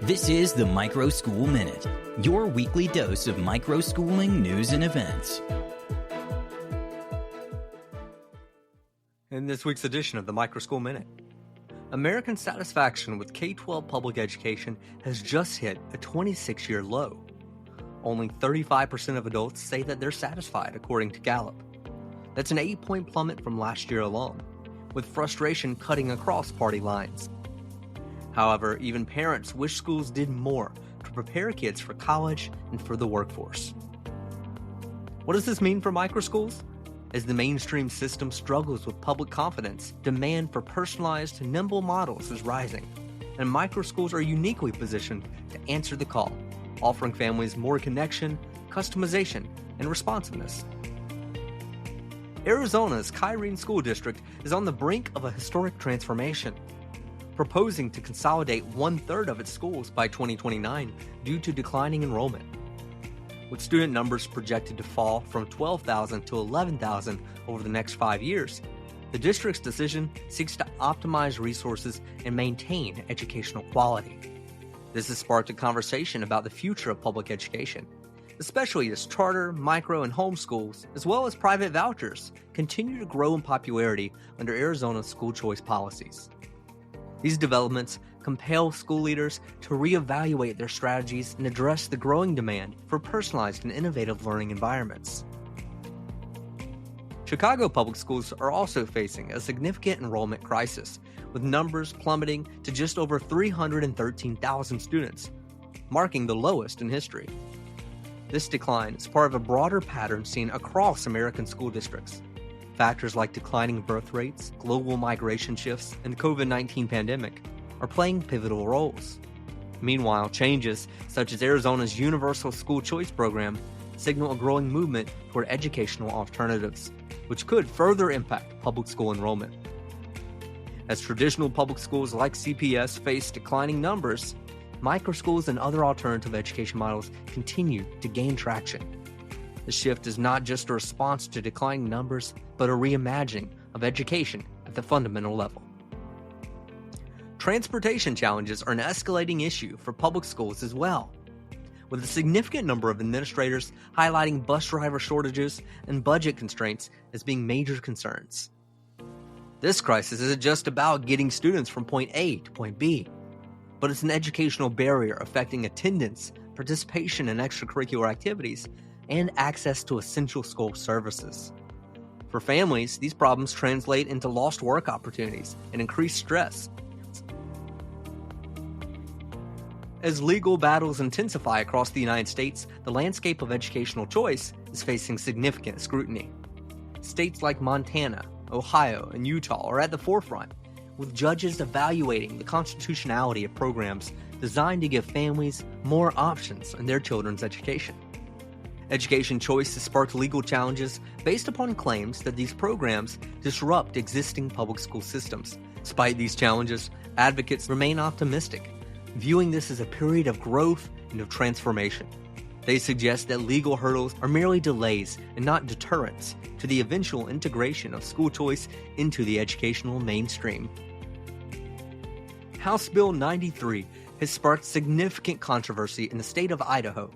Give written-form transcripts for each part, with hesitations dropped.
This is the Microschool Minute, your weekly dose of microschooling news and events. In this week's edition of the Microschool Minute, American satisfaction with K-12 public education has just hit a 26-year low. Only 35% of adults say that they're satisfied, according to Gallup. That's an 8-point plummet from last year alone, with frustration cutting across party lines. However, even parents wish schools did more to prepare kids for college and for the workforce. What does this mean for microschools? As the mainstream system struggles with public confidence, demand for personalized, nimble models is rising, and microschools are uniquely positioned to answer the call, offering families more connection, customization, and responsiveness. Arizona's Kyrene School District is on the brink of a historic transformation, proposing to consolidate 1/3 of its schools by 2029 due to declining enrollment. With student numbers projected to fall from 12,000 to 11,000 over the next 5 years, the district's decision seeks to optimize resources and maintain educational quality. This has sparked a conversation about the future of public education, especially as charter, micro, and homeschools, as well as private vouchers, continue to grow in popularity under Arizona's school choice policies. These developments compel school leaders to reevaluate their strategies and address the growing demand for personalized and innovative learning environments. Chicago public schools are also facing a significant enrollment crisis, with numbers plummeting to just over 313,000 students, marking the lowest in history. This decline is part of a broader pattern seen across American school districts. Factors like declining birth rates, global migration shifts, and the COVID-19 pandemic are playing pivotal roles. Meanwhile, changes such as Arizona's Universal School Choice program signal a growing movement toward educational alternatives, which could further impact public school enrollment. As traditional public schools like CPS face declining numbers, microschools and other alternative education models continue to gain traction. The shift is not just a response to declining numbers, but a reimagining of education at the fundamental level. Transportation challenges are an escalating issue for public schools as well, with a significant number of administrators highlighting bus driver shortages and budget constraints as being major concerns. This crisis isn't just about getting students from point A to point B, but it's an educational barrier affecting attendance, participation in extracurricular activities, and access to essential school services. For families, these problems translate into lost work opportunities and increased stress. As legal battles intensify across the United States, the landscape of educational choice is facing significant scrutiny. States like Montana, Ohio, and Utah are at the forefront, with judges evaluating the constitutionality of programs designed to give families more options in their children's education. Education choice has sparked legal challenges based upon claims that these programs disrupt existing public school systems. Despite these challenges, advocates remain optimistic, viewing this as a period of growth and of transformation. They suggest that legal hurdles are merely delays and not deterrents to the eventual integration of school choice into the educational mainstream. House Bill 93 has sparked significant controversy in the state of Idaho.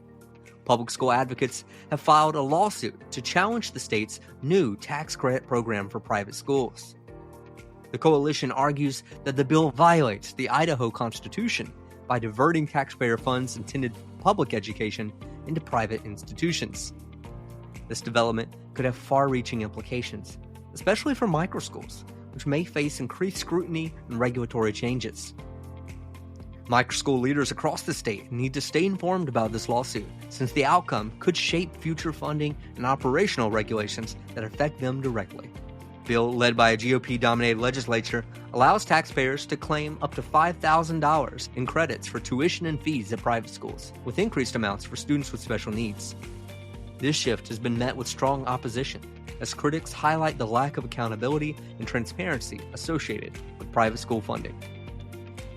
Public school advocates have filed a lawsuit to challenge the state's new tax credit program for private schools. The coalition argues that the bill violates the Idaho Constitution by diverting taxpayer funds intended for public education into private institutions. This development could have far-reaching implications, especially for microschools, which may face increased scrutiny and regulatory changes. Microschool leaders across the state need to stay informed about this lawsuit, since the outcome could shape future funding and operational regulations that affect them directly. The bill, led by a GOP-dominated legislature, allows taxpayers to claim up to $5,000 in credits for tuition and fees at private schools, with increased amounts for students with special needs. This shift has been met with strong opposition, as critics highlight the lack of accountability and transparency associated with private school funding.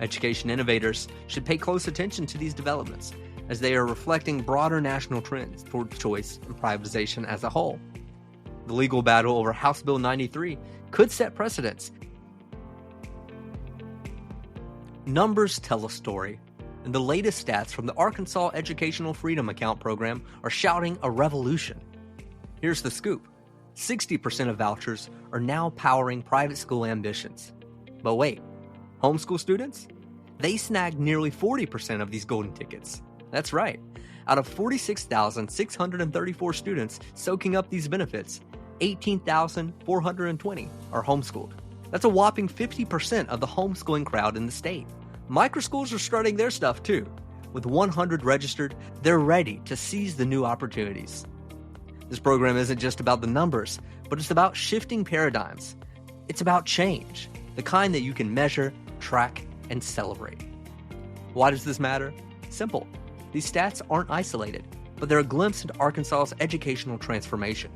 Education innovators should pay close attention to these developments, as they are reflecting broader national trends toward choice and privatization as a whole. The legal battle over House Bill 93 could set precedents. Numbers tell a story. And the latest stats from the Arkansas Educational Freedom Account program are shouting a revolution. Here's the scoop. 60% of vouchers are now powering private school ambitions. But wait, homeschool students? They snagged nearly 40% of these golden tickets. That's right. Out of 46,634 students soaking up these benefits, 18,420 are homeschooled. That's a whopping 50% of the homeschooling crowd in the state. Microschools are starting their stuff too. With 100 registered, they're ready to seize the new opportunities. This program isn't just about the numbers, but it's about shifting paradigms. It's about change, the kind that you can measure, track, and celebrate. Why does this matter? Simple. These stats aren't isolated, but they're a glimpse into Arkansas's educational transformation.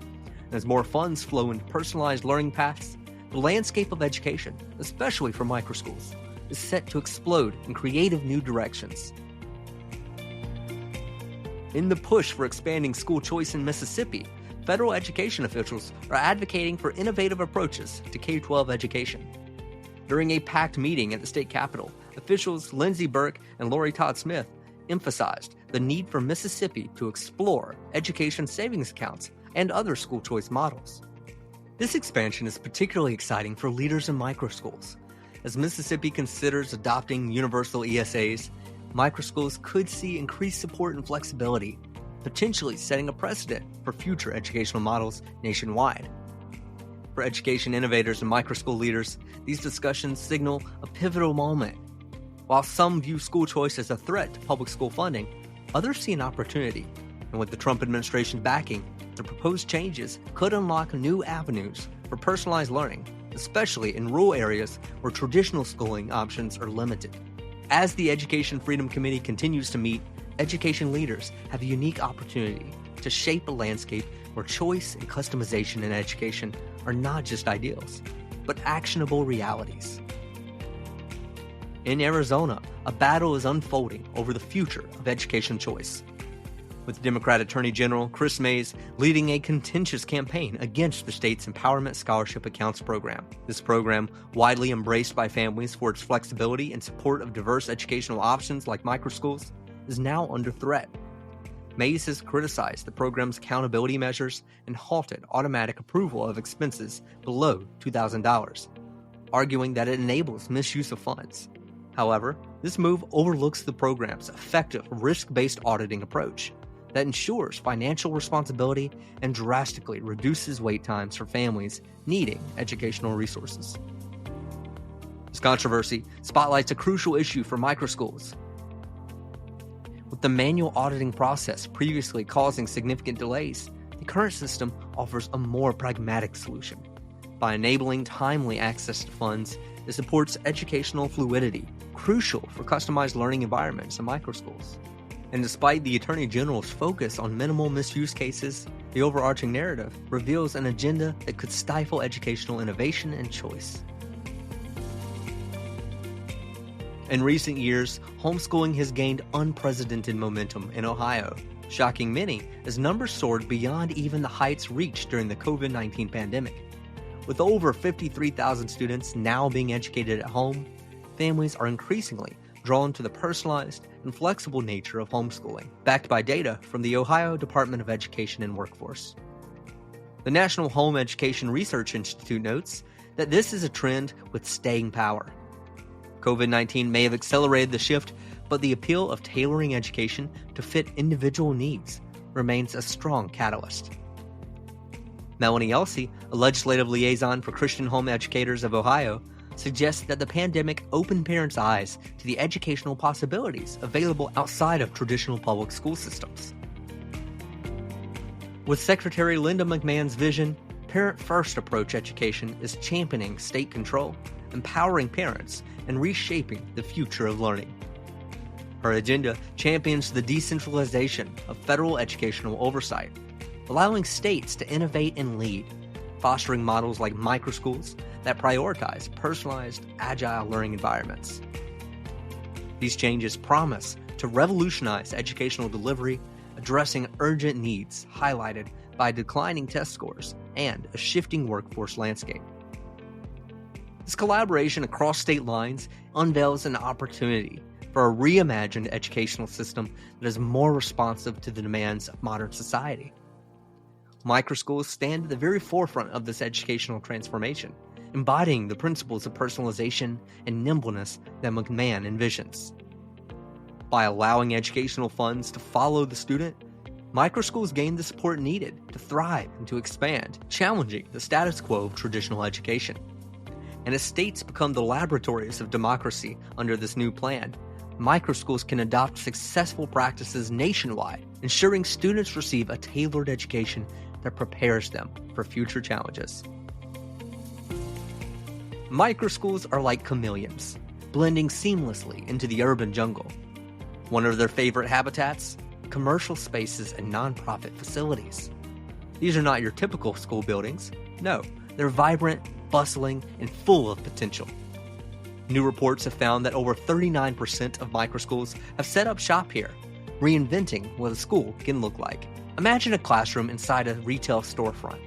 And as more funds flow into personalized learning paths, the landscape of education, especially for microschools, is set to explode in creative new directions. In the push for expanding school choice in Mississippi, federal education officials are advocating for innovative approaches to K-12 education. During a packed meeting at the state capitol, officials Lindsey Burke and Lori Todd Smith emphasized the need for Mississippi to explore education savings accounts and other school choice models. This expansion is particularly exciting for leaders in microschools. As Mississippi considers adopting universal ESAs, microschools could see increased support and flexibility, potentially setting a precedent for future educational models nationwide. For education innovators and microschool leaders, these discussions signal a pivotal moment. While some view school choice as a threat to public school funding, others see an opportunity. And with the Trump administration backing, the proposed changes could unlock new avenues for personalized learning, especially in rural areas where traditional schooling options are limited. As the Education Freedom Committee continues to meet, education leaders have a unique opportunity to shape a landscape where choice and customization in education are not just ideals, but actionable realities. In Arizona, a battle is unfolding over the future of education choice, with Democrat Attorney General Chris Mays leading a contentious campaign against the state's Empowerment Scholarship Accounts program. This program, widely embraced by families for its flexibility and support of diverse educational options like microschools, is now under threat. Mays has criticized the program's accountability measures and halted automatic approval of expenses below $2,000, arguing that it enables misuse of funds. However, this move overlooks the program's effective risk-based auditing approach that ensures financial responsibility and drastically reduces wait times for families needing educational resources. This controversy spotlights a crucial issue for microschools. With the manual auditing process previously causing significant delays, the current system offers a more pragmatic solution. By enabling timely access to funds, it supports educational fluidity, crucial for customized learning environments in microschools. And despite the Attorney General's focus on minimal misuse cases, the overarching narrative reveals an agenda that could stifle educational innovation and choice. In recent years, homeschooling has gained unprecedented momentum in Ohio, shocking many as numbers soared beyond even the heights reached during the COVID-19 pandemic. With over 53,000 students now being educated at home, families are increasingly drawn to the personalized and flexible nature of homeschooling, backed by data from the Ohio Department of Education and Workforce. The National Home Education Research Institute notes that this is a trend with staying power. COVID-19 may have accelerated the shift, but the appeal of tailoring education to fit individual needs remains a strong catalyst. Melanie Elsey, a legislative liaison for Christian Home Educators of Ohio, suggests that the pandemic opened parents' eyes to the educational possibilities available outside of traditional public school systems. With Secretary Linda McMahon's vision, Parent-First approach education is championing state control, empowering parents, and reshaping the future of learning. Her agenda champions the decentralization of federal educational oversight, allowing states to innovate and lead, fostering models like microschools that prioritize personalized, agile learning environments. These changes promise to revolutionize educational delivery, addressing urgent needs highlighted by declining test scores and a shifting workforce landscape. This collaboration across state lines unveils an opportunity for a reimagined educational system that is more responsive to the demands of modern society. Microschools stand at the very forefront of this educational transformation, embodying the principles of personalization and nimbleness that McMahon envisions. By allowing educational funds to follow the student, microschools gain the support needed to thrive and to expand, challenging the status quo of traditional education. And as states become the laboratories of democracy under this new plan, microschools can adopt successful practices nationwide, ensuring students receive a tailored education that prepares them for future challenges. Microschools are like chameleons, blending seamlessly into the urban jungle. One of their favorite habitats? Commercial spaces and nonprofit facilities. These are not your typical school buildings. No, they're vibrant, bustling, and full of potential. New reports have found that over 39% of microschools have set up shop here, reinventing what a school can look like. Imagine a classroom inside a retail storefront.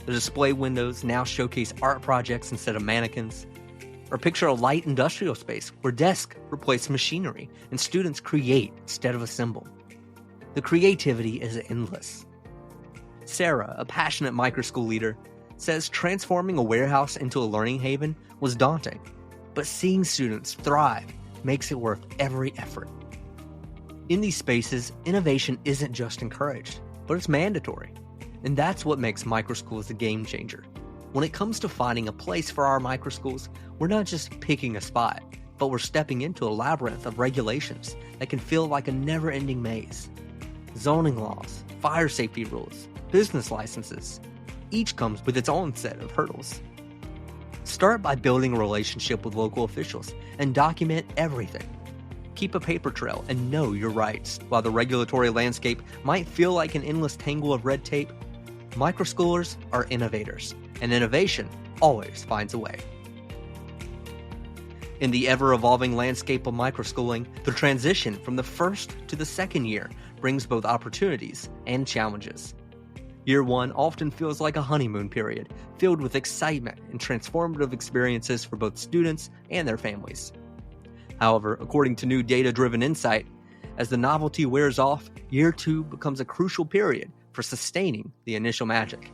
The display windows now showcase art projects instead of mannequins. Or picture a light industrial space where desks replace machinery and students create instead of assemble. The creativity is endless. Sarah, a passionate microschool leader, says transforming a warehouse into a learning haven was daunting, but seeing students thrive makes it worth every effort. In these spaces, innovation isn't just encouraged, but it's mandatory. And that's what makes microschools a game changer. When it comes to finding a place for our microschools, we're not just picking a spot, but we're stepping into a labyrinth of regulations that can feel like a never-ending maze. Zoning laws, fire safety rules, business licenses, each comes with its own set of hurdles. Start by building a relationship with local officials and document everything. Keep a paper trail and know your rights. While the regulatory landscape might feel like an endless tangle of red tape, microschoolers are innovators, and innovation always finds a way. In the ever-evolving landscape of microschooling, the transition from the first to the second year brings both opportunities and challenges. Year one often feels like a honeymoon period, filled with excitement and transformative experiences for both students and their families. However, according to new data-driven insight, as the novelty wears off, year two becomes a crucial period for sustaining the initial magic.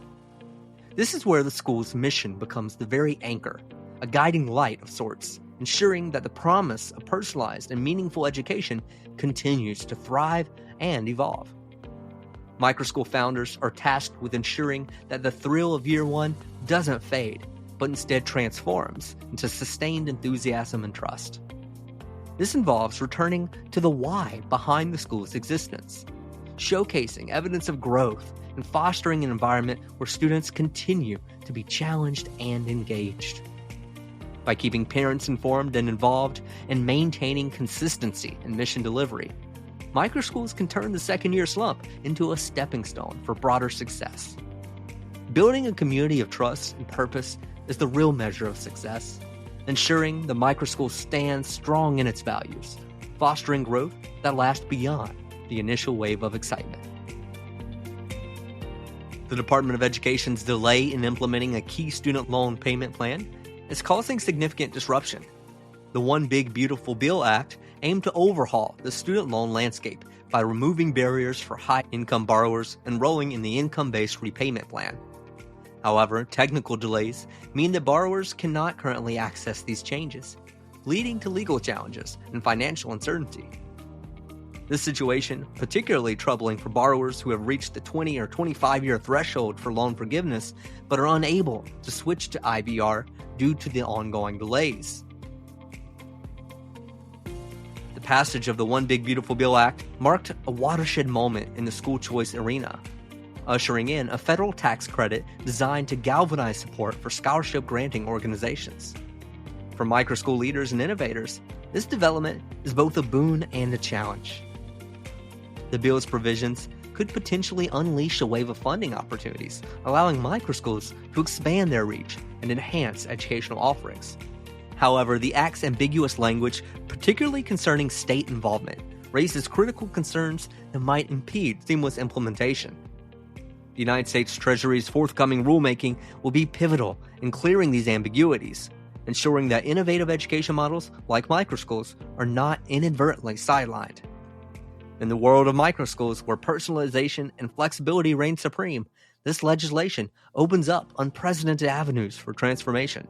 This is where the school's mission becomes the very anchor, a guiding light of sorts, ensuring that the promise of personalized and meaningful education continues to thrive and evolve. Microschool founders are tasked with ensuring that the thrill of year one doesn't fade, but instead transforms into sustained enthusiasm and trust. This involves returning to the why behind the school's existence, showcasing evidence of growth and fostering an environment where students continue to be challenged and engaged. By keeping parents informed and involved and maintaining consistency in mission delivery, microschools can turn the second-year slump into a stepping stone for broader success. Building a community of trust and purpose is the real measure of success, ensuring the microschool stands strong in its values, fostering growth that lasts beyond the initial wave of excitement. The Department of Education's delay in implementing a key student loan payment plan is causing significant disruption. The One Big Beautiful Bill Act aimed to overhaul the student loan landscape by removing barriers for high-income borrowers enrolling in the income-based repayment plan. However, technical delays mean that borrowers cannot currently access these changes, leading to legal challenges and financial uncertainty. This situation, particularly troubling for borrowers who have reached the 20 or 25-year threshold for loan forgiveness but are unable to switch to IBR due to the ongoing delays. The passage of the One Big Beautiful Bill Act marked a watershed moment in the school choice arena, ushering in a federal tax credit designed to galvanize support for scholarship-granting organizations. For microschool leaders and innovators, this development is both a boon and a challenge. The bill's provisions could potentially unleash a wave of funding opportunities, allowing microschools to expand their reach and enhance educational offerings. However, the Act's ambiguous language, particularly concerning state involvement, raises critical concerns that might impede seamless implementation. The United States Treasury's forthcoming rulemaking will be pivotal in clearing these ambiguities, ensuring that innovative education models like microschools are not inadvertently sidelined. In the world of microschools, where personalization and flexibility reign supreme, this legislation opens up unprecedented avenues for transformation.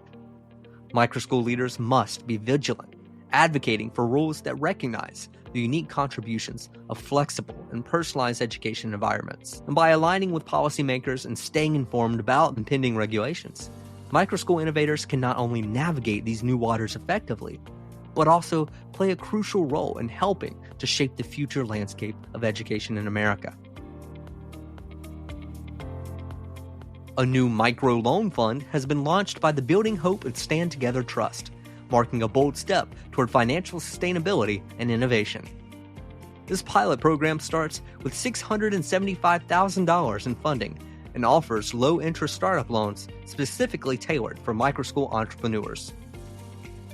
Microschool leaders must be vigilant, advocating for rules that recognize the unique contributions of flexible and personalized education environments. And by aligning with policymakers and staying informed about impending regulations, microschool innovators can not only navigate these new waters effectively, but also play a crucial role in helping to shape the future landscape of education in America. A new microloan fund has been launched by the Building Hope and Stand Together Trust, marking a bold step toward financial sustainability and innovation. This pilot program starts with $675,000 in funding and offers low-interest startup loans specifically tailored for microschool entrepreneurs.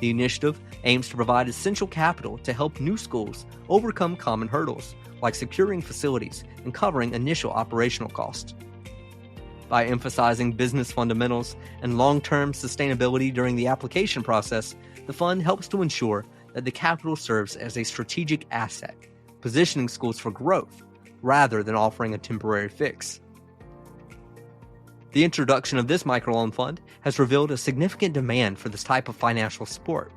The initiative aims to provide essential capital to help new schools overcome common hurdles, like securing facilities and covering initial operational costs. By emphasizing business fundamentals and long-term sustainability during the application process, the fund helps to ensure that the capital serves as a strategic asset, positioning schools for growth rather than offering a temporary fix. The introduction of this microloan fund has revealed a significant demand for this type of financial support,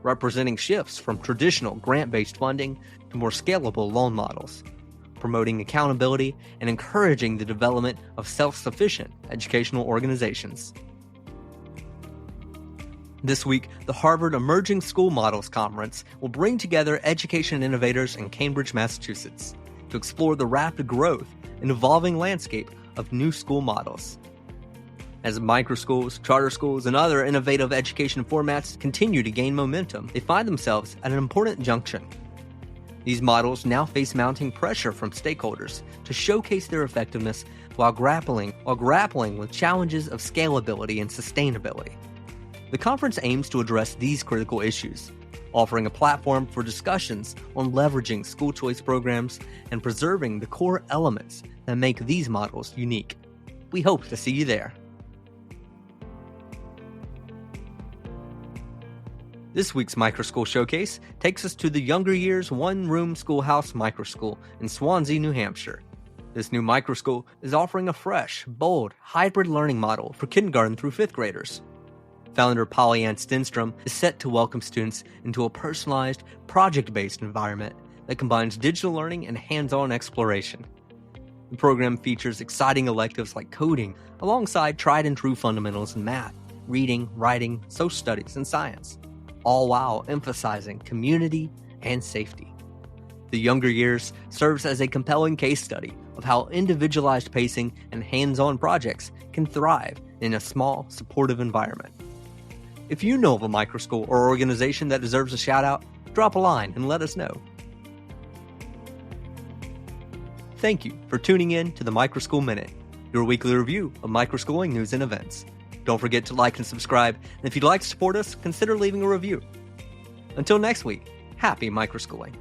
representing shifts from traditional grant-based funding to more scalable loan models, promoting accountability and encouraging the development of self-sufficient educational organizations. This week, the Harvard Emerging School Models Conference will bring together education innovators in Cambridge, Massachusetts, to explore the rapid growth and evolving landscape of new school models. As microschools, charter schools, and other innovative education formats continue to gain momentum, they find themselves at an important junction. These models now face mounting pressure from stakeholders to showcase their effectiveness while grappling with challenges of scalability and sustainability. The conference aims to address these critical issues, offering a platform for discussions on leveraging school choice programs and preserving the core elements that make these models unique. We hope to see you there. This week's Microschool Showcase takes us to the Younger Years One-Room Schoolhouse Microschool in Swansea, New Hampshire. This new microschool is offering a fresh, bold, hybrid learning model for kindergarten through 5th graders. Founder Polly Ann Stenstrom is set to welcome students into a personalized, project-based environment that combines digital learning and hands-on exploration. The program features exciting electives like coding, alongside tried-and-true fundamentals in math, reading, writing, social studies, and science, all while emphasizing community and safety. The Younger Years serves as a compelling case study of how individualized pacing and hands-on projects can thrive in a small, supportive environment. If you know of a microschool or organization that deserves a shout-out, drop a line and let us know. Thank you for tuning in to the Microschool Minute, your weekly review of microschooling news and events. Don't forget to like and subscribe, and if you'd like to support us, consider leaving a review. Until next week, happy microschooling.